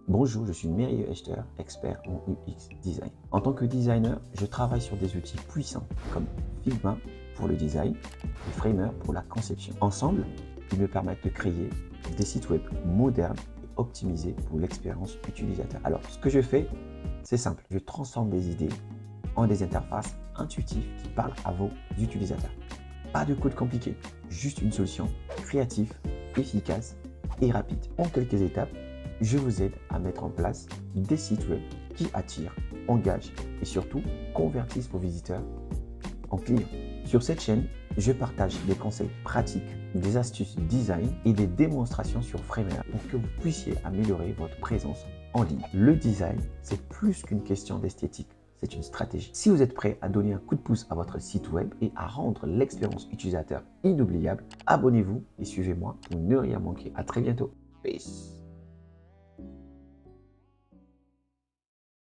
Bonjour, je suis Mérieux Echter, expert en UX Design. En tant que designer, je travaille sur des outils puissants comme Figma pour le design et Framer pour la conception. Ensemble, ils me permettent de créer des sites web modernes et optimisés pour l'expérience utilisateur. Alors, ce que je fais, c'est simple. Je transforme des idées en des interfaces intuitives qui parlent à vos utilisateurs. Pas de code compliqué, juste une solution créative, efficace et rapide. En quelques étapes, je vous aide à mettre en place des sites web qui attirent, engagent et surtout convertissent vos visiteurs en clients. Sur cette chaîne, je partage des conseils pratiques, des astuces design et des démonstrations sur Framer pour que vous puissiez améliorer votre présence en ligne. Le design, c'est plus qu'une question d'esthétique. C'est une stratégie. Si vous êtes prêt à donner un coup de pouce à votre site web et à rendre l'expérience utilisateur inoubliable, abonnez-vous et suivez-moi pour ne rien manquer. À très bientôt. Peace.